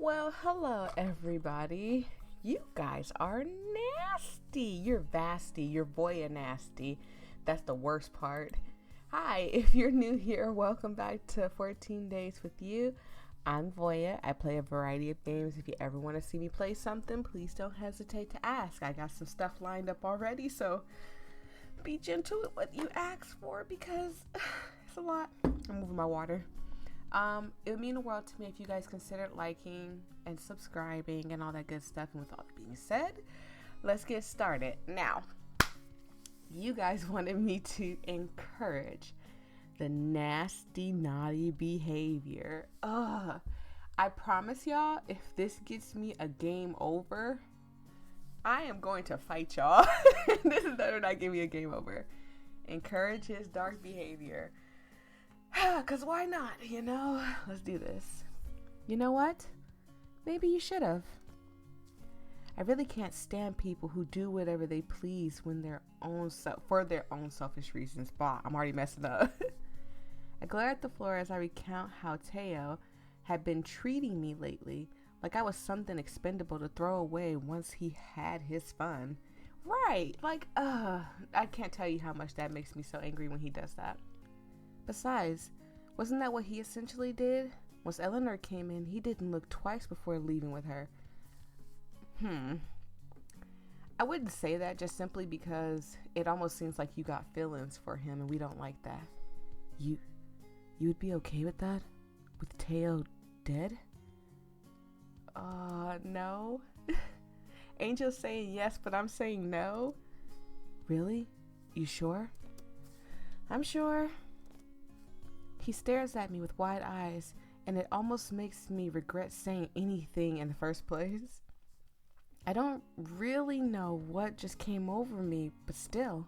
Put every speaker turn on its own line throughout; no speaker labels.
Well, hello everybody. You guys are nasty. You're vasty. You're Voyia nasty. That's the worst part. Hi, if you're new here, welcome back to 14 Days with You. I'm Voyia. I play a variety of games. If you ever want to see me play something, please don't hesitate to ask. I got some stuff lined up already, so be gentle with what you ask for because it's a lot. I'm moving my water. It would mean the world to me if you guys considered liking and subscribing and all that good stuff. And with all that being said, let's get started. Now, you guys wanted me to encourage the nasty, naughty behavior. I promise y'all, if this gets me a game over, I am going to fight y'all. This is better not give me a game over. Encourage his dark behavior. Because why not, Let's do this. You know what? Maybe you should have. I really can't stand people who do whatever they please for their own selfish reasons. Bah, I'm already messing up. I glare at the floor as I recount how Teo had been treating me lately, like I was something expendable to throw away once he had his fun. Right, I can't tell you how much that makes me so angry when he does that. Besides, wasn't that what he essentially did? Once Eleanor came in, he didn't look twice before leaving with her. I wouldn't say that just simply because it almost seems like you got feelings for him and we don't like that. You would be okay with that? With Teo dead? No. Angel's saying yes, but I'm saying no. Really? You sure? I'm sure. He stares at me with wide eyes, and it almost makes me regret saying anything in the first place. I don't really know what just came over me, but still.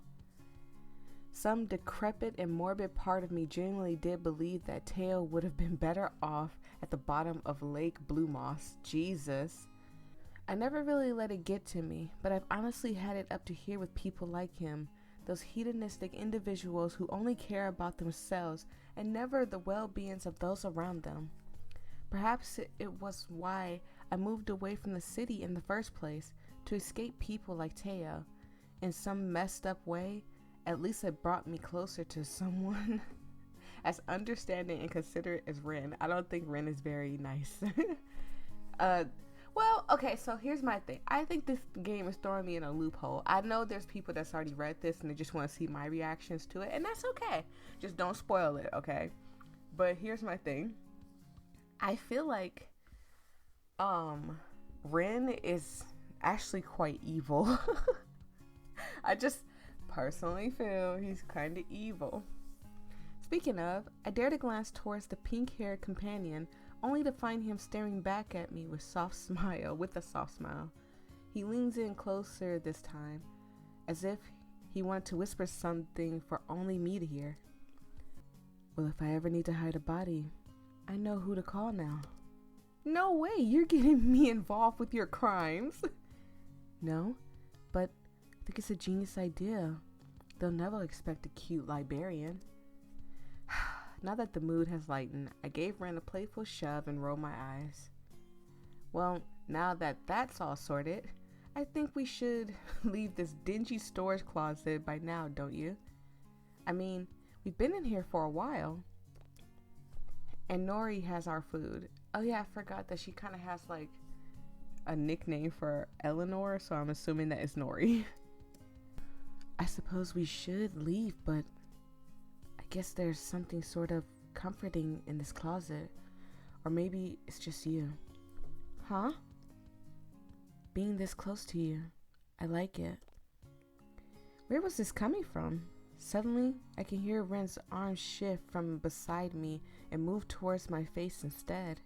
Some decrepit and morbid part of me genuinely did believe that Teo would have been better off at the bottom of Lake Blue Moss. Jesus. I never really let it get to me, but I've honestly had it up to here with people like him. Those hedonistic individuals who only care about themselves and never the well-beings of those around them. Perhaps it was why I moved away from the city in the first place, to escape people like Teo. In some messed up way, at least it brought me closer to someone as understanding and considerate as Ren. I don't think Ren is very nice. Well, okay, so here's my thing. I think this game is throwing me in a loophole. I know there's people that's already read this and they just want to see my reactions to it, and that's okay. Just don't spoil it, okay? But here's my thing. I feel like Ren is actually quite evil. I just personally feel he's kind of evil. Speaking of, I dare to glance towards the pink-haired companion, only to find him staring back at me with a soft smile. He leans in closer this time, as if he wanted to whisper something for only me to hear. Well, if I ever need to hide a body, I know who to call now. No way, you're getting me involved with your crimes. No, but I think it's a genius idea. They'll never expect a cute librarian. Now that the mood has lightened, I gave Ren a playful shove and rolled my eyes. Well, now that that's all sorted, I think we should leave this dingy storage closet by now, don't you? I mean, we've been in here for a while. And Nori has our food. Oh yeah, I forgot that she kind of has like a nickname for Eleanor, so I'm assuming that it's Nori. I suppose we should leave, but I guess there's something sort of comforting in this closet. Or maybe it's just you. Huh? Being this close to you. I like it. Where was this coming from? Suddenly, I can hear Ren's arm shift from beside me and move towards my face instead.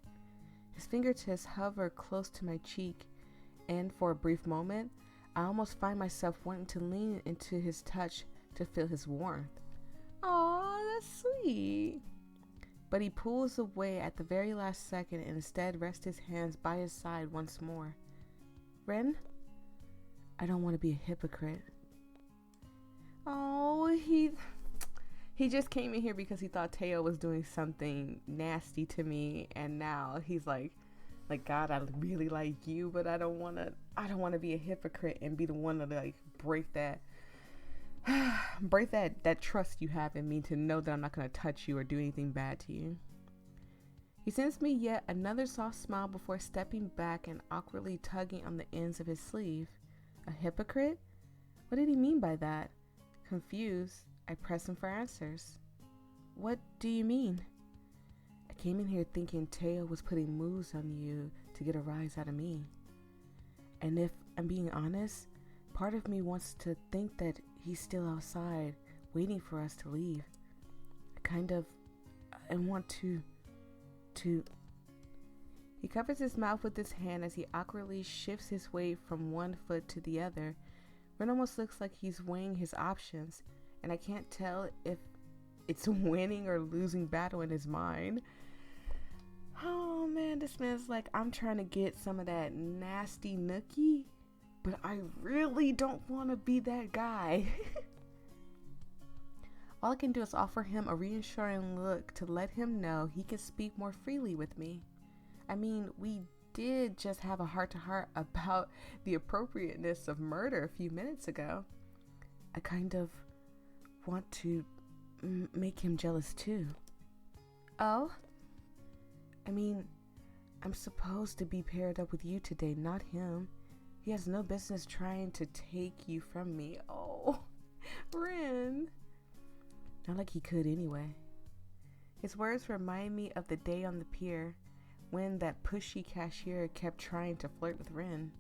His fingertips hover close to my cheek, and for a brief moment, I almost find myself wanting to lean into his touch to feel his warmth. Aw, that's sweet. But he pulls away at the very last second and instead rests his hands by his side once more. Ren, I don't want to be a hypocrite. Oh, he just came in here because he thought Teo was doing something nasty to me, and now he's like, Like, God, I really like you, but I don't want to be a hypocrite and be the one to like break that that trust you have in me, to know that I'm not going to touch you or do anything bad to you. He sends me yet another soft smile before stepping back and awkwardly tugging on the ends of his sleeve. A hypocrite? What did he mean by that? Confused, I press him for answers. What do you mean? I came in here thinking Teo was putting moves on you to get a rise out of me. And if I'm being honest, part of me wants to think that he's still outside, waiting for us to leave. I want to... He covers his mouth with his hand as he awkwardly shifts his weight from one foot to the other. Ren almost looks like he's weighing his options, and I can't tell if it's a winning or losing battle in his mind. Oh man, this man's like, I'm trying to get some of that nasty nookie, but I really don't want to be that guy. All I can do is offer him a reassuring look to let him know he can speak more freely with me. I mean, we did just have a heart-to-heart about the appropriateness of murder a few minutes ago. I kind of want to make him jealous too. Oh? I mean, I'm supposed to be paired up with you today, not him. He has no business trying to take you from me. Oh, Ren. Not like he could anyway. His words remind me of the day on the pier when that pushy cashier kept trying to flirt with Ren.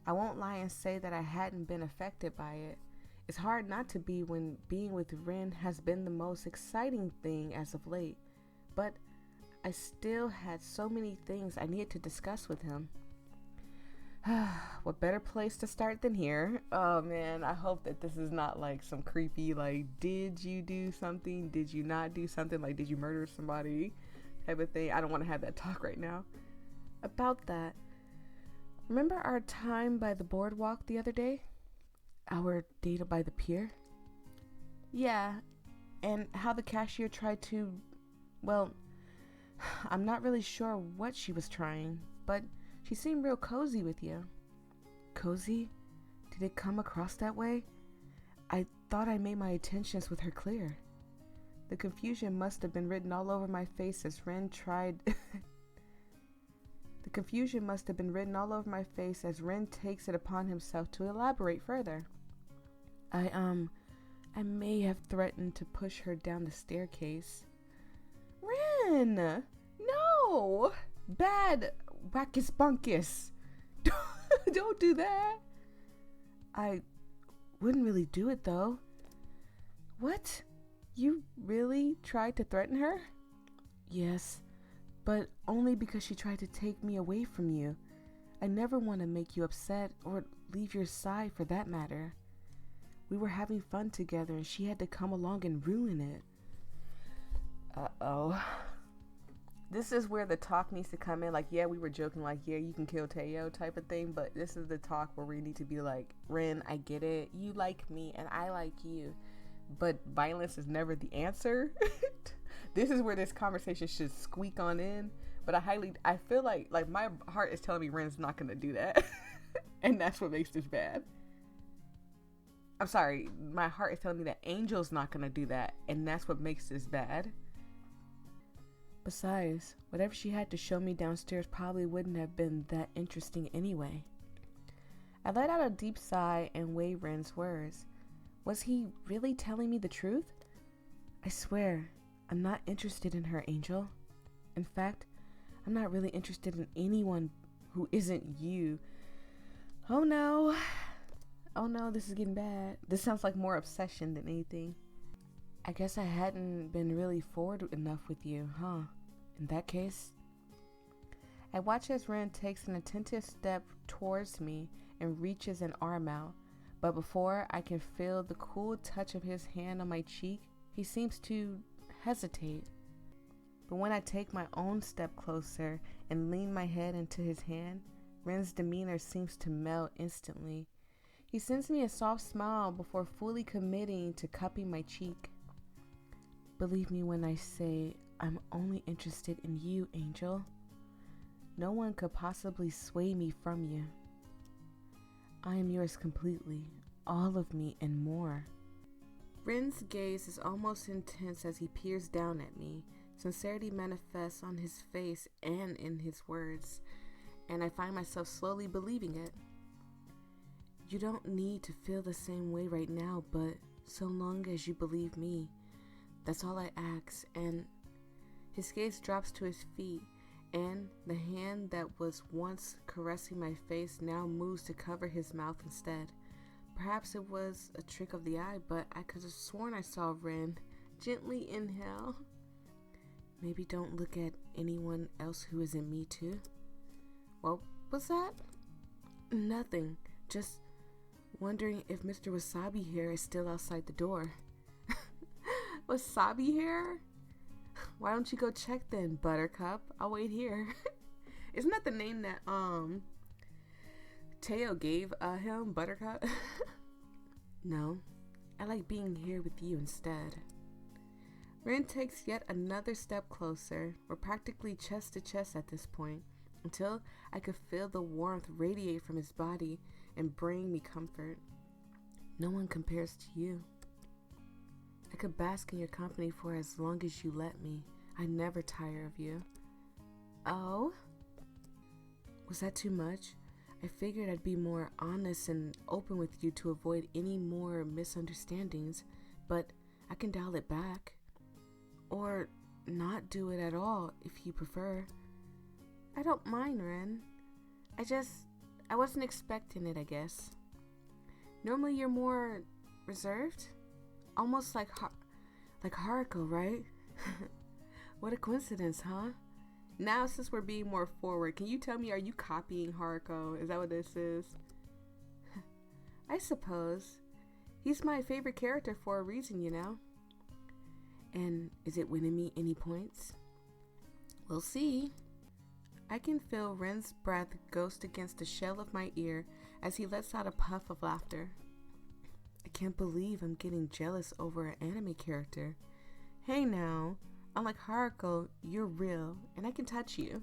I won't lie and say that I hadn't been affected by it. It's hard not to be when being with Ren has been the most exciting thing as of late, but I still had so many things I needed to discuss with him. What better place to start than here? Oh man, I hope that this is not like some creepy, like, did you do something? Did you not do something? Like, did you murder somebody? Type of thing. I don't want to have that talk right now. About that, remember our time by the boardwalk the other day? Our date by the pier? Yeah, and how the cashier tried to, well, I'm not really sure what she was trying, but she seemed real cozy with you. Cozy? Did it come across that way? I thought I made my intentions with her clear. The confusion must have been written all over my face as Ren takes it upon himself to elaborate further. I may have threatened to push her down the staircase. Ren! No! Bad wackus bunkus. Don't do that. I wouldn't really do it though. What? You really tried to threaten her? Yes, but only because she tried to take me away from you. I never want to make you upset or leave your side for that matter. We were having fun together and she had to come along and ruin it. Uh-oh. This is where the talk needs to come in. Like, yeah, we were joking, like, yeah, you can kill Teo type of thing, but this is the talk where we need to be like, Ren, I get it. You like me and I like you, but violence is never the answer. This is where this conversation should squeak on in, but I feel like my heart is telling me Ren's not going to do that. And that's what makes this bad. I'm sorry, my heart is telling me that Angel's not going to do that, and that's what makes this bad. Besides, whatever she had to show me downstairs probably wouldn't have been that interesting anyway. I let out a deep sigh and weighed Ren's words. Was he really telling me the truth? I swear, I'm not interested in her, Angel. In fact, I'm not really interested in anyone who isn't you. Oh no, this is getting bad. This sounds like more obsession than anything. I guess I hadn't been really forward enough with you, huh? In that case, I watch as Ren takes an attentive step towards me and reaches an arm out, but before I can feel the cool touch of his hand on my cheek, he seems to hesitate. But when I take my own step closer and lean my head into his hand, Ren's demeanor seems to melt instantly. He sends me a soft smile before fully committing to cupping my cheek. Believe me when I say I'm only interested in you, Angel. No one could possibly sway me from you. I am yours completely, all of me and more. Ren's gaze is almost intense as he peers down at me. Sincerity manifests on his face and in his words, and I find myself slowly believing it. You don't need to feel the same way right now, but so long as you believe me, that's all I ask. And his gaze drops to his feet, and the hand that was once caressing my face now moves to cover his mouth instead. Perhaps it was a trick of the eye, but I could have sworn I saw Ren gently inhale. Maybe don't look at anyone else who isn't me too. What was that? Nothing. Just wondering if Mr. Wasabi Hair is still outside the door. Wasabi Hair? Why don't you go check then, Buttercup? I'll wait here. Isn't that the name that Teo gave him, Buttercup? No, I like being here with you instead. Ren takes yet another step closer. We're practically chest to chest at this point, until I could feel the warmth radiate from his body and bring me comfort. No one compares to you. I could bask in your company for as long as you let me. I never tire of you. Oh? Was that too much? I figured I'd be more honest and open with you to avoid any more misunderstandings, but I can dial it back. Or not do it at all if you prefer. I don't mind, Ren. I wasn't expecting it, I guess. Normally you're more reserved? Almost like Haruko, right? What a coincidence, huh? Now, since we're being more forward, can you tell me, are you copying Haruko? Is that what this is? I suppose. He's my favorite character for a reason, you know? And is it winning me any points? We'll see. I can feel Ren's breath ghost against the shell of my ear as he lets out a puff of laughter. I can't believe I'm getting jealous over an anime character. Hey now. Unlike Haruko, you're real, and I can touch you.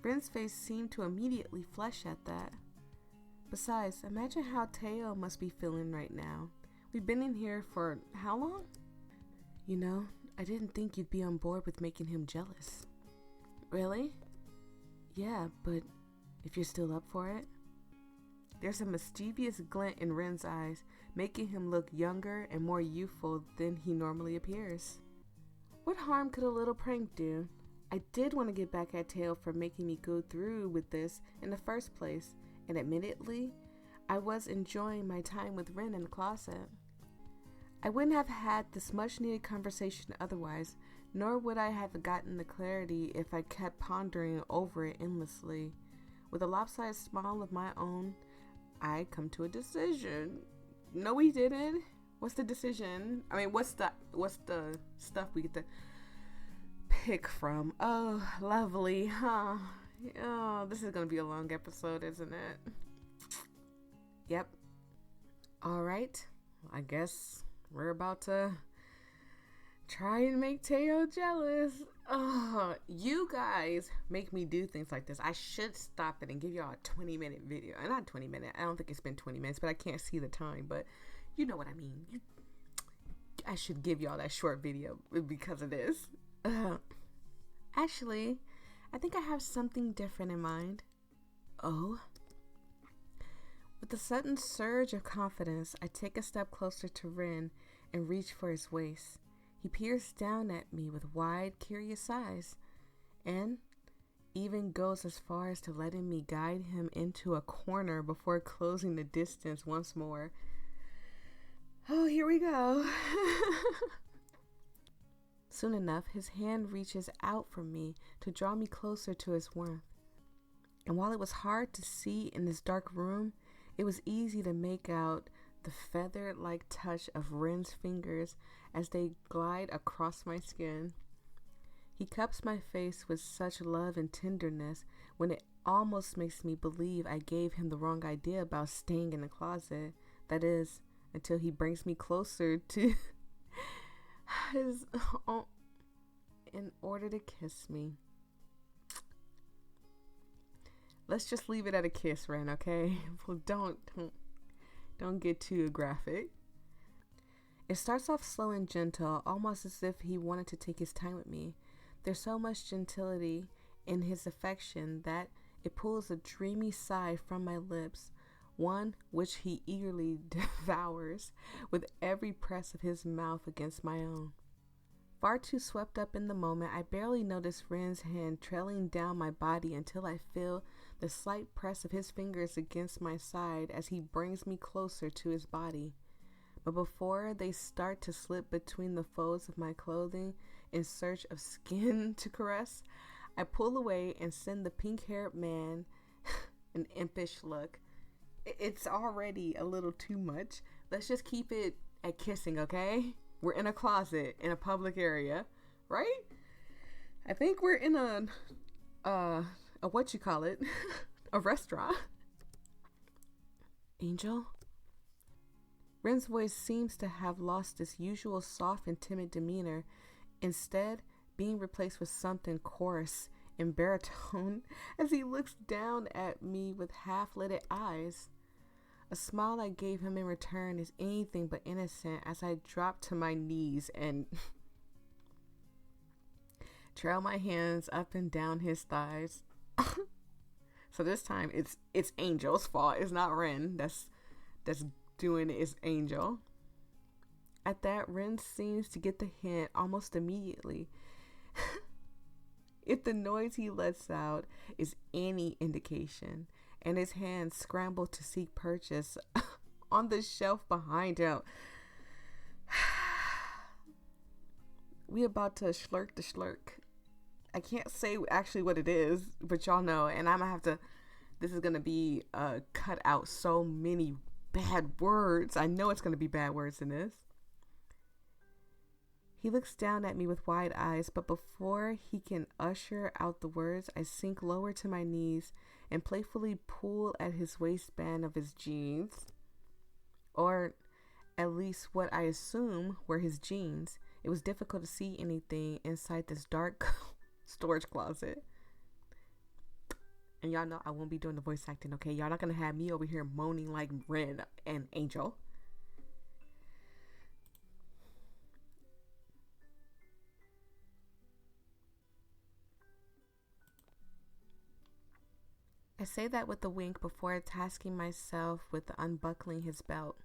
Ren's face seemed to immediately flush at that. Besides, imagine how Teo must be feeling right now. We've been in here for how long? You know, I didn't think you'd be on board with making him jealous. Really? Yeah, but if you're still up for it? There's a mischievous glint in Ren's eyes, making him look younger and more youthful than he normally appears. What harm could a little prank do? I did want to get back at Teo for making me go through with this in the first place, and admittedly, I was enjoying my time with Ren in the closet. I wouldn't have had this much needed conversation otherwise, nor would I have gotten the clarity if I kept pondering over it endlessly. With a lopsided smile of my own, I come to a decision. No, we didn't. What's the decision? I mean, what's the stuff we get to pick from? Oh, lovely, huh? Oh, this is gonna be a long episode, isn't it? Yep. All right. I guess we're about to try and make Teo jealous. Oh, you guys make me do things like this. I should stop it and give y'all a 20-minute video. Not 20 minutes. I don't think it's been 20 minutes, but I can't see the time. But you know what I mean. I should give y'all that short video because of this. Actually, I think I have something different in mind. Oh? With a sudden surge of confidence, I take a step closer to Ren and reach for his waist. He peers down at me with wide, curious eyes, and even goes as far as to letting me guide him into a corner before closing the distance once more. Oh, here we go. Soon enough, his hand reaches out for me to draw me closer to his warmth. And while it was hard to see in this dark room, it was easy to make out the feather-like touch of Ren's fingers as they glide across my skin. He cups my face with such love and tenderness when it almost makes me believe I gave him the wrong idea about staying in the closet. That is, until he brings me closer to his in order to kiss me. let's just leave it at a kiss, Ren, okay? Well, don't get too graphic. It starts off slow and gentle, almost as if he wanted to take his time with me. There's so much gentility in his affection that it pulls a dreamy sigh from my lips, one which he eagerly devours with every press of his mouth against my own. Far too swept up in the moment, I barely notice Ren's hand trailing down my body until I feel the slight press of his fingers against my side as he brings me closer to his body. But before they start to slip between the folds of my clothing in search of skin to caress, I pull away and send the pink-haired man an impish look. It's already a little too much. Let's just keep it at kissing, okay? We're in a closet in a public area, right? I think we're in a what you call it? A restaurant. Angel? Ren's voice seems to have lost its usual soft and timid demeanor, instead being replaced with something coarse and baritone as he looks down at me with half-lidded eyes. A smile I gave him in return is anything but innocent as I drop to my knees and trail my hands up and down his thighs. So this time it's Angel's fault. It's not Ren that's doing it. It's Angel. At that, Ren seems to get the hint almost immediately. If the noise he lets out is any indication, and his hands scramble to seek purchase on the shelf behind him. We about to slurk the slurk. I can't say actually what it is, but y'all know, and I'm gonna have to, this is gonna be cut out so many bad words. I know it's gonna be bad words in this. He looks down at me with wide eyes, but before he can usher out the words, I sink lower to my knees and playfully pull at his waistband of his jeans, or at least what I assume were his jeans. It was difficult to see anything inside this dark storage closet. And y'all know I won't be doing the voice acting, okay? Y'all not gonna have me over here moaning like Ren and Angel. I say that with a wink before tasking myself with unbuckling his belt.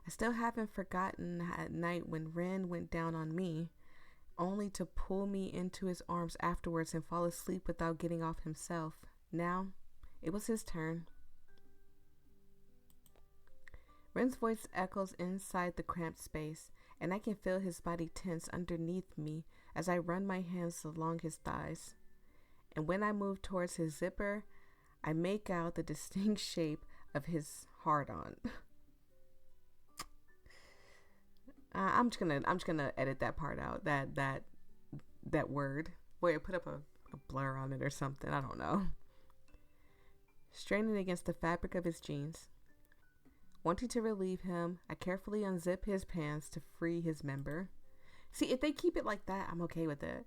I still haven't forgotten at night when Ren went down on me, only to pull me into his arms afterwards and fall asleep without getting off himself. Now, it was his turn. Ren's voice echoes inside the cramped space, and I can feel his body tense underneath me as I run my hands along his thighs. And when I move towards his zipper, I make out the distinct shape of his hard-on. I'm just gonna edit that part out. That word. Boy, I put up a blur on it or something. I don't know. Straining against the fabric of his jeans. Wanting to relieve him, I carefully unzip his pants to free his member. See, if they keep it like that, I'm okay with it.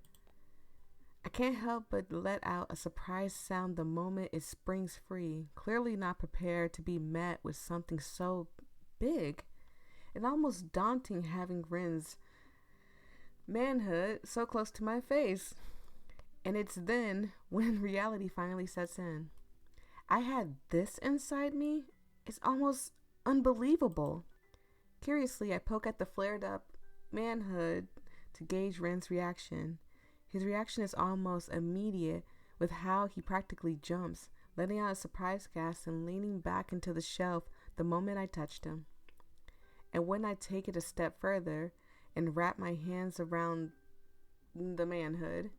I can't help but let out a surprised sound the moment it springs free, clearly not prepared to be met with something so big. It's almost daunting having Ren's manhood so close to my face. And it's then when reality finally sets in. I had this inside me? It's almost unbelievable. Curiously, I poke at the flared up manhood to gauge Ren's reaction. His reaction is almost immediate with how he practically jumps, letting out a surprised gasp and leaning back into the shelf the moment I touched him. And when I take it a step further and wrap my hands around the manhood,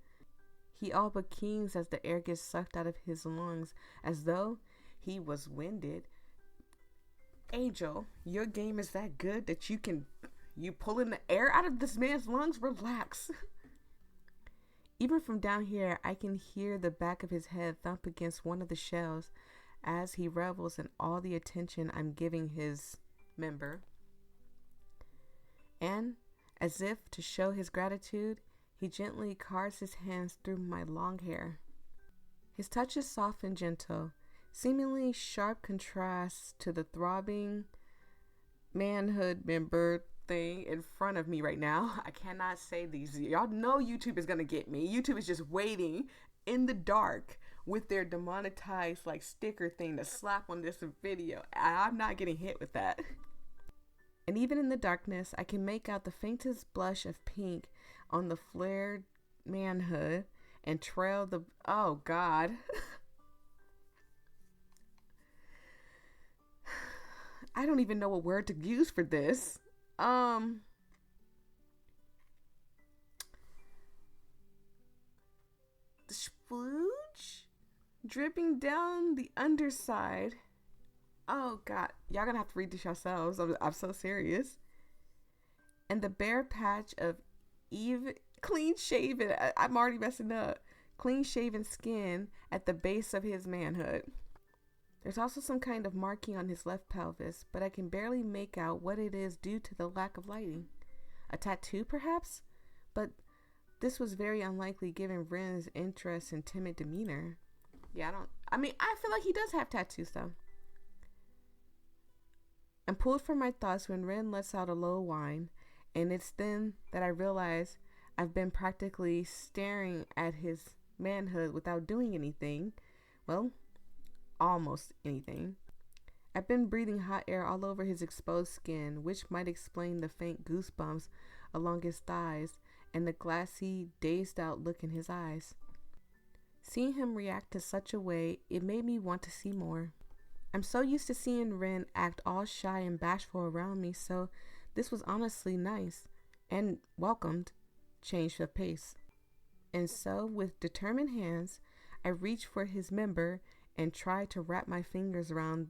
he all but keens as the air gets sucked out of his lungs as though he was winded. Angel, your game is that good that you pulling the air out of this man's lungs? Relax. Even from down here, I can hear the back of his head thump against one of the shelves as he revels in all the attention I'm giving his member. And, as if to show his gratitude, he gently carves his hands through my long hair. His touch is soft and gentle, seemingly sharp contrast to the throbbing manhood member thing in front of me right now. I cannot say these. Y'all know YouTube is gonna get me. YouTube is just waiting in the dark with their demonetized like sticker thing to slap on this video. I'm not getting hit with that. And even in the darkness, I can make out the faintest blush of pink on the flared manhood and trail the, oh God. I don't even know what word to use for this. The splooge dripping down the underside. Oh God, y'all gonna have to read this yourselves. I'm so serious. And the bare patch of clean shaven, I'm already messing up, clean shaven skin at the base of his manhood. There's also some kind of marking on his left pelvis, but I can barely make out what it is due to the lack of lighting. A tattoo, perhaps? But this was very unlikely given Ren's interest and timid demeanor. Yeah, I feel like he does have tattoos though. I'm pulled from my thoughts when Ren lets out a low whine, and it's then that I realize I've been practically staring at his manhood without doing anything. Well, almost anything. I've been breathing hot air all over his exposed skin, which might explain the faint goosebumps along his thighs and the glassy, dazed out look in his eyes. Seeing him react to such a way, it made me want to see more. I'm so used to seeing Ren act all shy and bashful around me, so this was honestly nice and welcomed change of pace. And so, with determined hands, I reached for his member and tried to wrap my fingers around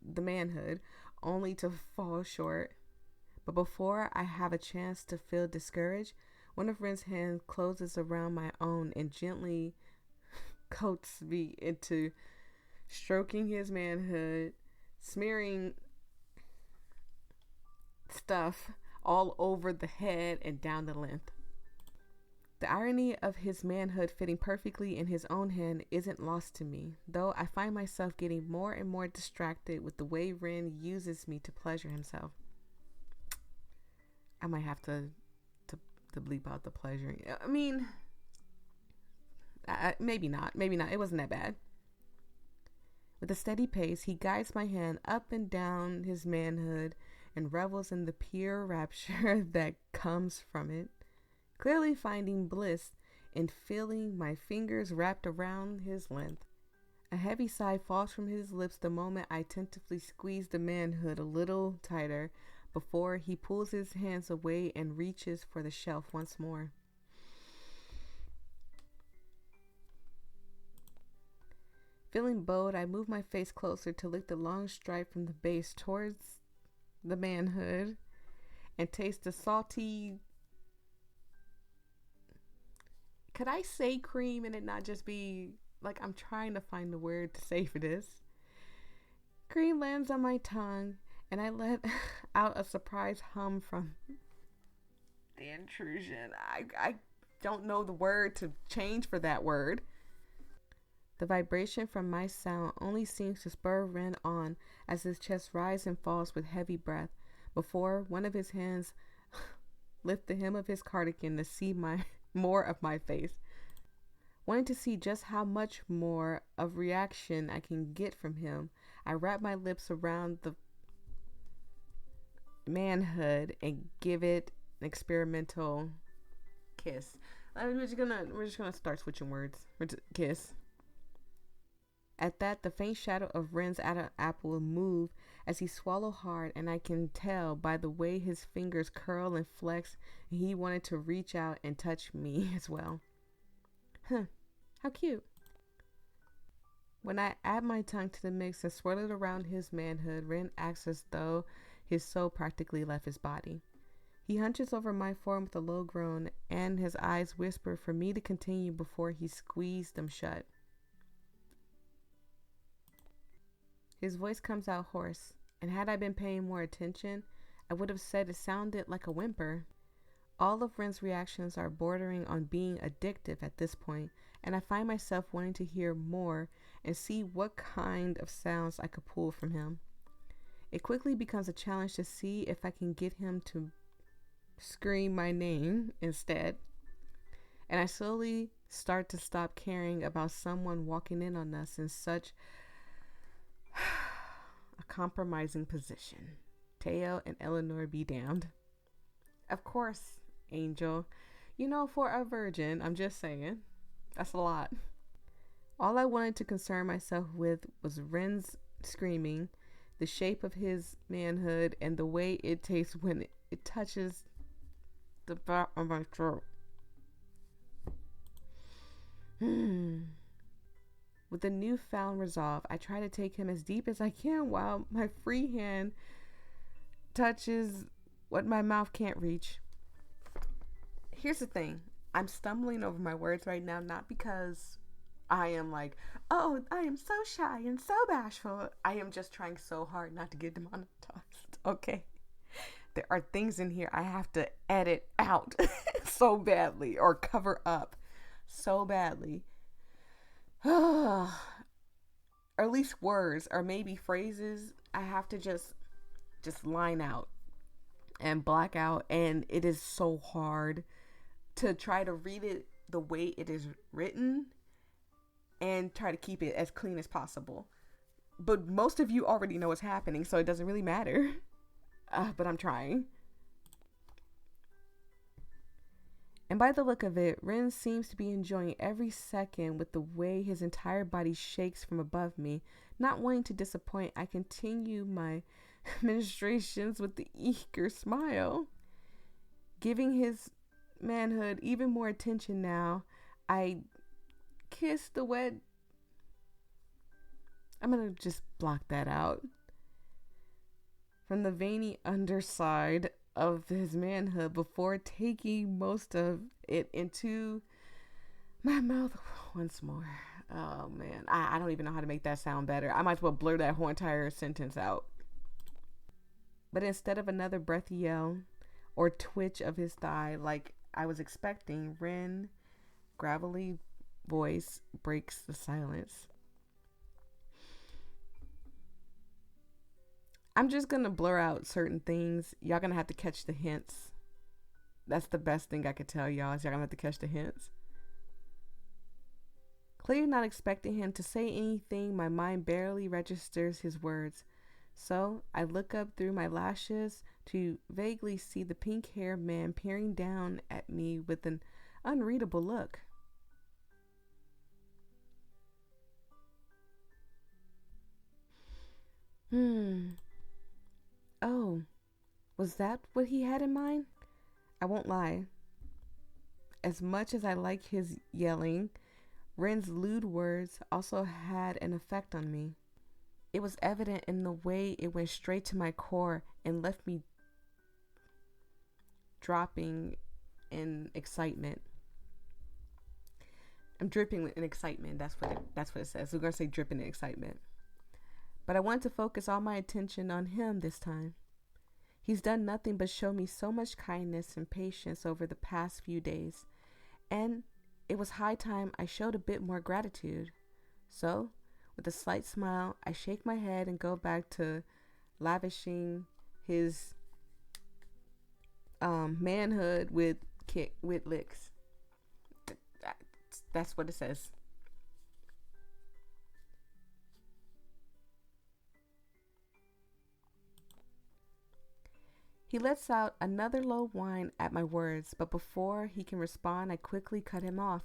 the manhood, only to fall short. But before I have a chance to feel discouraged, one of Ren's hands closes around my own and gently coaxes me into stroking his manhood, smearing stuff all over the head and down the length. The irony of his manhood fitting perfectly in his own hand isn't lost to me, though I find myself getting more and more distracted with the way Ren uses me to pleasure himself. I might have to bleep out the pleasuring. I mean, maybe not. It wasn't that bad. With a steady pace, he guides my hand up and down his manhood and revels in the pure rapture that comes from it, clearly finding bliss in feeling my fingers wrapped around his length. A heavy sigh falls from his lips the moment I tentatively squeeze the manhood a little tighter before he pulls his hands away and reaches for the shelf once more. Feeling bold, I move my face closer to lick the long stripe from the base towards the manhood and taste the salty... Could I say cream and it not just be like, I'm trying to find the word to say for this. Cream lands on my tongue and I let out a surprised hum from the intrusion. I don't know the word to change for that word. The vibration from my sound only seems to spur Ren on as his chest rises and falls with heavy breath before one of his hands lifts the hem of his cardigan to see more of my face. Wanting to see just how much more of reaction I can get from him, I wrap my lips around the manhood and give it an experimental kiss. We're just gonna start switching words. Kiss. At that, the faint shadow of Ren's apple moved as he swallowed hard, and I can tell by the way his fingers curl and flex, and he wanted to reach out and touch me as well. Huh, how cute. When I add my tongue to the mix and swirl it around his manhood, Ren acts as though his soul practically left his body. He hunches over my form with a low groan, and his eyes whisper for me to continue before he squeezed them shut. His voice comes out hoarse, and had I been paying more attention, I would have said it sounded like a whimper. All of Ren's reactions are bordering on being addictive at this point, and I find myself wanting to hear more and see what kind of sounds I could pull from him. It quickly becomes a challenge to see if I can get him to scream my name instead. And I slowly start to stop caring about someone walking in on us in such a compromising position. Teo and Eleanor be damned. Of course, Angel. You know, for a virgin, I'm just saying. That's a lot. All I wanted to concern myself with was Ren's screaming, the shape of his manhood, and the way it tastes when it touches the back of my throat. With a newfound resolve, I try to take him as deep as I can while my free hand touches what my mouth can't reach. Here's the thing. I'm stumbling over my words right now, not because I am like, oh, I am so shy and so bashful. I am just trying so hard not to get demonetized, okay? There are things in here I have to edit out so badly or cover up so badly. Or at least words or maybe phrases I have to just line out and black out, and it is so hard to try to read it the way it is written and try to keep it as clean as possible. But most of you already know what's happening, so it doesn't really matter. But I'm trying. And by the look of it, Ren seems to be enjoying every second with the way his entire body shakes from above me. Not wanting to disappoint, I continue my ministrations with the eager smile. Giving his manhood even more attention now, I kiss the wet... I'm gonna just block that out. From the veiny underside of his manhood before taking most of it into my mouth once more. Oh man, I don't even know how to make that sound better. I might as well blur that whole entire sentence out. But instead of another breathy yell or twitch of his thigh like I was expecting, Ren's gravelly voice breaks the silence. I'm just gonna blur out certain things. Y'all gonna have to catch the hints. That's the best thing I could tell y'all, is y'all gonna have to catch the hints. Clearly not expecting him to say anything, my mind barely registers his words. So I look up through my lashes to vaguely see the pink-haired man peering down at me with an unreadable look. Oh, was that what he had in mind? I won't lie. As much as I like his yelling, Ren's lewd words also had an effect on me. It was evident in the way it went straight to my core and left me dropping in excitement. I'm dripping in excitement. That's what it says. We're gonna say dripping in excitement. But I want to focus all my attention on him this time. He's done nothing but show me so much kindness and patience over the past few days, and it was high time I showed a bit more gratitude. So, with a slight smile, I shake my head and go back to lavishing his manhood with licks. That's what it says. He lets out another low whine at my words, but before he can respond, I quickly cut him off.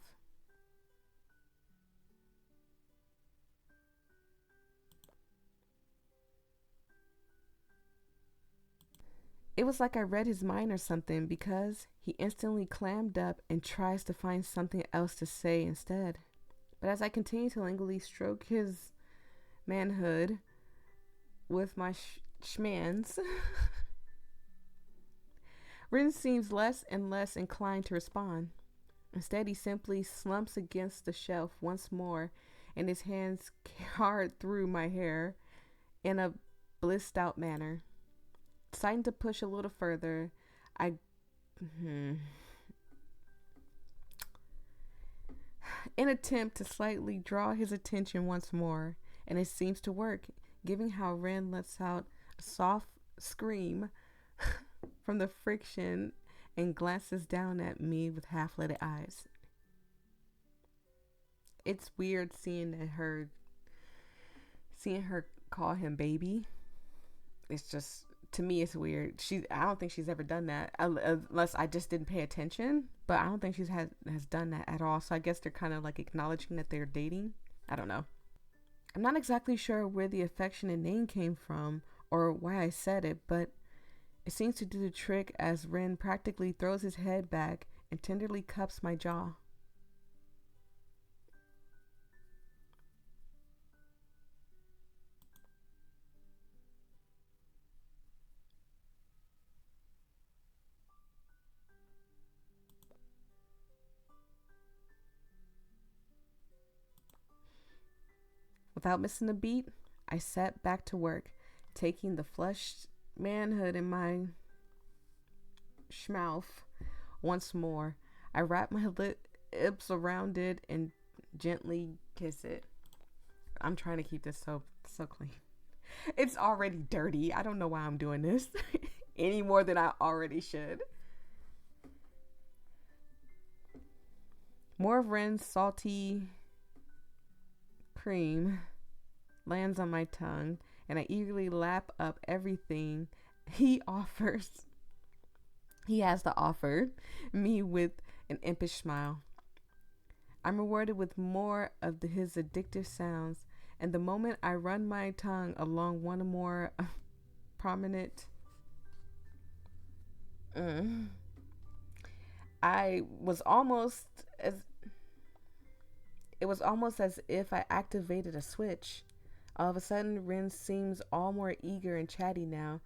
It was like I read his mind or something, because he instantly clammed up and tries to find something else to say instead. But as I continue to lingually stroke his manhood with my schmans, Rin seems less and less inclined to respond. Instead, he simply slumps against the shelf once more, and his hands hard through my hair in a blissed out manner. Deciding to push a little further, I In attempt to slightly draw his attention once more, and it seems to work, given how Ren lets out a soft scream from the friction and glances down at me with half-lidded eyes. It's weird seeing her call him baby. It's just, to me, it's weird. I don't think she's ever done that, unless I just didn't pay attention. But I don't think has done that at all. So I guess they're kind of like acknowledging that they're dating. I don't know. I'm not exactly sure where the affectionate name came from or why I said it, but it seems to do the trick as Ren practically throws his head back and tenderly cups my jaw. Without missing a beat, I sat back to work, taking the flushed manhood in my schmouth once more. I wrap my lips around it and gently kiss it. I'm trying to keep this so clean. It's already dirty. I don't know why I'm doing this any more than I already should. More of Ren's salty cream lands on my tongue, and I eagerly lap up everything he offers. He has to offer me with an impish smile. I'm rewarded with more of his addictive sounds, and the moment I run my tongue along one or more prominent it was almost as if I activated a switch. All of a sudden, Ren seems all more eager and chatty now.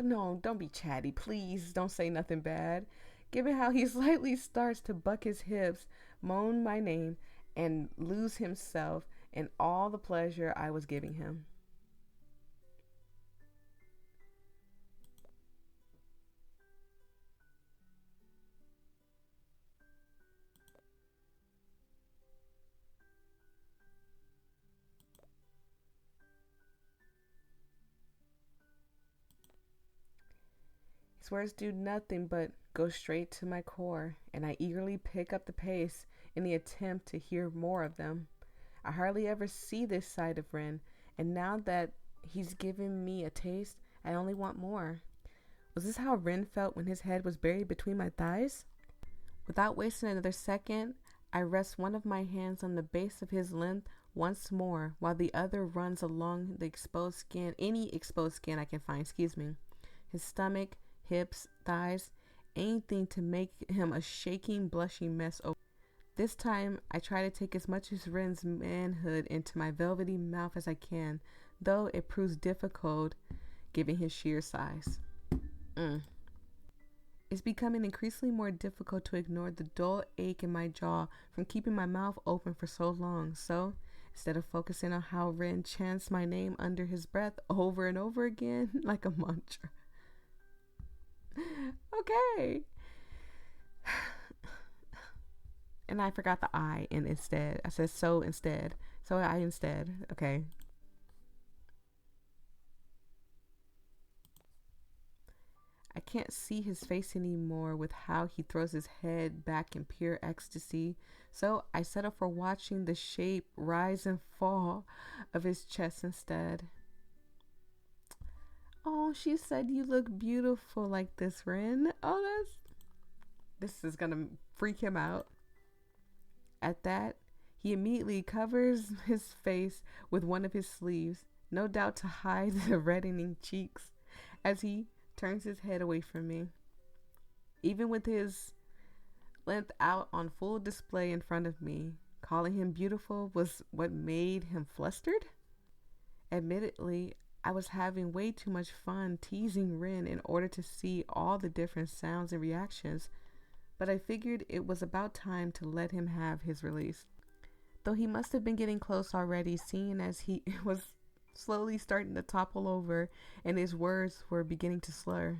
No, don't be chatty, please. Don't say nothing bad. Given how he slightly starts to buck his hips, moan my name, and lose himself in all the pleasure I was giving him. His words do nothing but go straight to my core, and I eagerly pick up the pace in the attempt to hear more of them. I hardly ever see this side of Ren, and now that he's given me a taste, I only want more. Was this how Ren felt when his head was buried between my thighs? Without wasting another second, I rest one of my hands on the base of his length once more, while the other runs along the any exposed skin I can find, his stomach, hips, thighs, anything to make him a shaking, blushing mess. This time, I try to take as much of Ren's manhood into my velvety mouth as I can, though it proves difficult given his sheer size. It's becoming increasingly more difficult to ignore the dull ache in my jaw from keeping my mouth open for so long. So, instead of focusing on how Ren chants my name under his breath over and over again like a mantra. Okay. And I forgot the I in instead. I said so instead. So I instead. Okay. I can't see his face anymore with how he throws his head back in pure ecstasy. So I settle for watching the shape rise and fall of his chest instead. Oh, she said you look beautiful like this, Ren. Oh, this is gonna freak him out. At that, he immediately covers his face with one of his sleeves, no doubt to hide the reddening cheeks, as he turns his head away from me. Even with his length out on full display in front of me, calling him beautiful was what made him flustered. Admittedly, I was having way too much fun teasing Ren in order to see all the different sounds and reactions, but I figured it was about time to let him have his release. Though he must have been getting close already, seeing as he was slowly starting to topple over and his words were beginning to slur.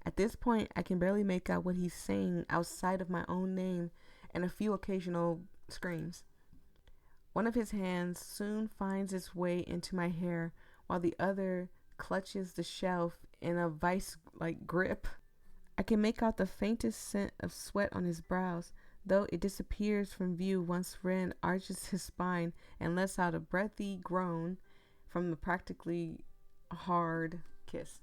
At this point, I can barely make out what he's saying outside of my own name and a few occasional screams. One of his hands soon finds its way into my hair while the other clutches the shelf in a vice-like grip. I can make out the faintest scent of sweat on his brows, though it disappears from view once Ren arches his spine and lets out a breathy groan from the practically hard kiss.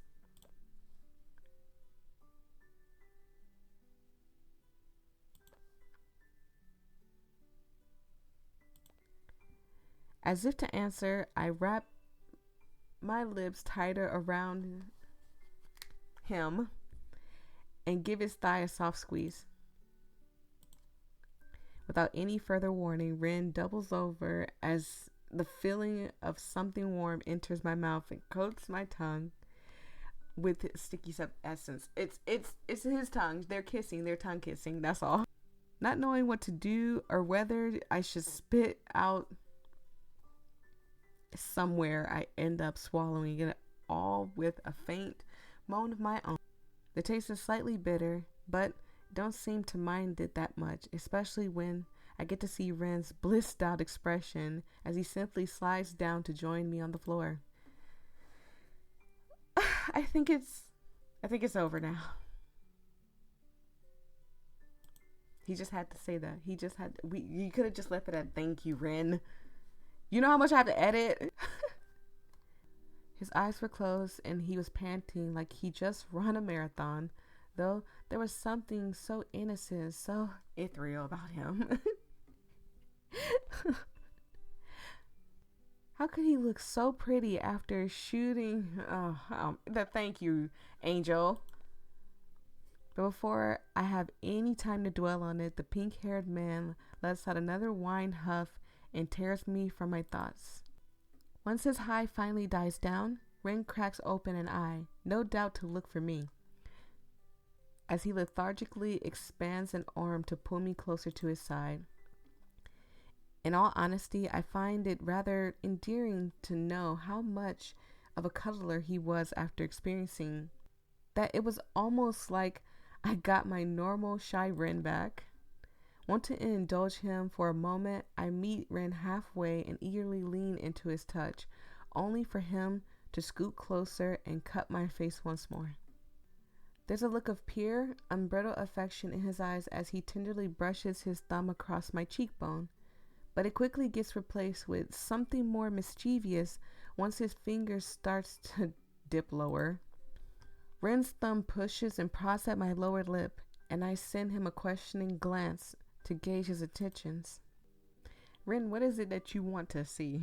As if to answer, I wrap my lips tighter around him and give his thigh a soft squeeze. Without any further warning, Ren doubles over as the feeling of something warm enters my mouth and coats my tongue with sticky essence. It's his tongue. They're kissing. They're tongue kissing. That's all. Not knowing what to do or whether I should spit out somewhere, I end up swallowing it all with a faint moan of my own. The taste is slightly bitter, but don't seem to mind it that much, especially when I get to see Ren's blissed out expression as he simply slides down to join me on the floor. I think it's over now. He just had to say that. You could have just left it at thank you, Ren. You know how much I have to edit? His eyes were closed and he was panting like he just run a marathon, though there was something so innocent, so ethereal about him. How could he look so pretty after shooting? Thank you, Angel. But before I have any time to dwell on it, the pink-haired man lets out another wine huff and tears me from my thoughts. Once his high finally dies down, Ren cracks open an eye, no doubt to look for me, as he lethargically expands an arm to pull me closer to his side. In all honesty, I find it rather endearing to know how much of a cuddler he was after experiencing that. It was almost like I got my normal shy Ren back. Wanting to indulge him for a moment, I meet Ren halfway and eagerly lean into his touch, only for him to scoot closer and cut my face once more. There's a look of pure, unbridled affection in his eyes as he tenderly brushes his thumb across my cheekbone, but it quickly gets replaced with something more mischievous once his finger starts to dip lower. Ren's thumb pushes and prods at my lower lip, and I send him a questioning glance to gauge his attentions. Ren, what is it that you want to see?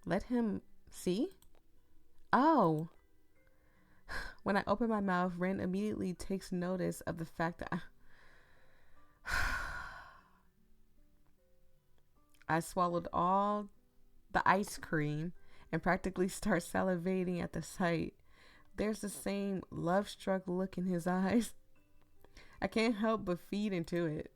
Let him see? Oh. When I open my mouth, Ren immediately takes notice of the fact that I swallowed all the ice cream and practically start salivating at the sight. There's the same love-struck look in his eyes. I can't help but feed into it.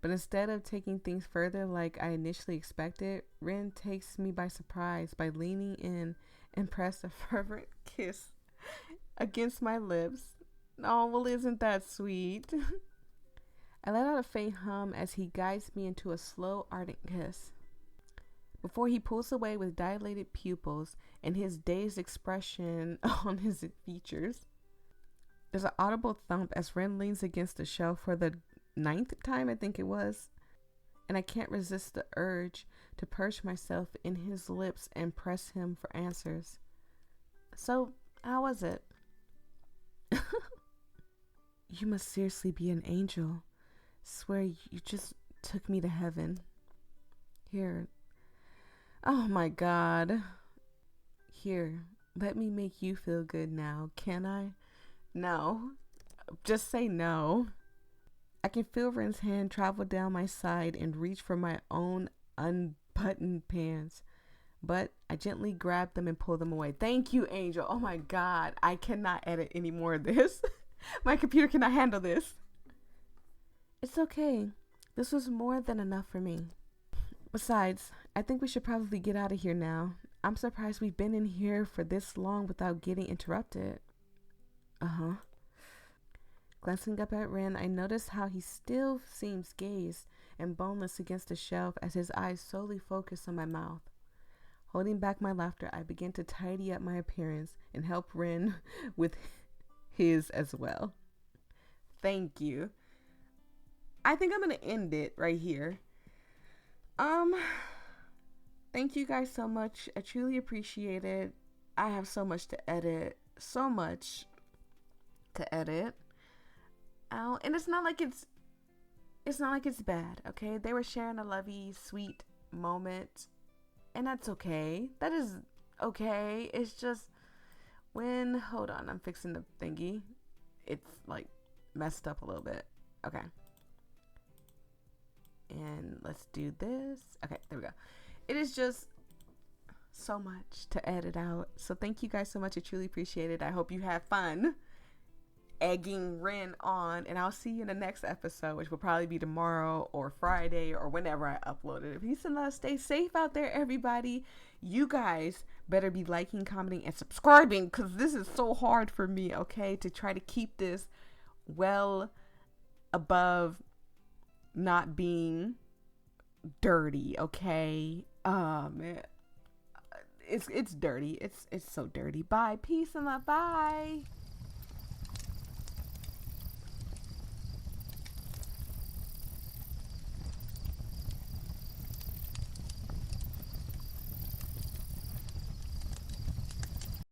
But instead of taking things further like I initially expected, Ren takes me by surprise by leaning in and press a fervent kiss against my lips. Oh, well, isn't that sweet? I let out a faint hum as he guides me into a slow, ardent kiss, before he pulls away with dilated pupils and his dazed expression on his features. There's an audible thump as Ren leans against the shelf for the 9th time, I think it was, and I can't resist the urge to perch myself in his lips and press him for answers. So, how was it? You must seriously be an angel. Swear you just took me to heaven. Here. Oh my God. Here, let me make you feel good now, can I? No. Just say no. I can feel Ren's hand travel down my side and reach for my own unbuttoned pants, but I gently grab them and pull them away. Thank you, Angel. Oh my God. I cannot edit any more of this. My computer cannot handle this. It's okay. This was more than enough for me. Besides, I think we should probably get out of here now. I'm surprised we've been in here for this long without getting interrupted. Uh-huh. Glancing up at Ren, I noticed how he still seems gazed and boneless against the shelf as his eyes solely focus on my mouth. Holding back my laughter, I begin to tidy up my appearance and help Ren with his as well. Thank you. I think I'm gonna end it right here. Thank you guys so much. I truly appreciate it. I have so much to edit. So much to edit. And it's not like it's bad, okay? They were sharing a lovey, sweet moment, and that's okay. That is okay. It's just hold on, I'm fixing the thingy. It's like messed up a little bit. Okay. And let's do this. Okay, there we go. It is just so much to edit out. So thank you guys so much. I truly appreciate it. I hope you have fun egging Ren on, and I'll see you in the next episode, which will probably be tomorrow or Friday or whenever I upload it. Peace and love. Stay safe out there, everybody. You guys better be liking, commenting, and subscribing, because this is so hard for me, okay, to try to keep this well above not being dirty, okay? Man, it's dirty. It's so dirty. Bye. Peace and love. Bye.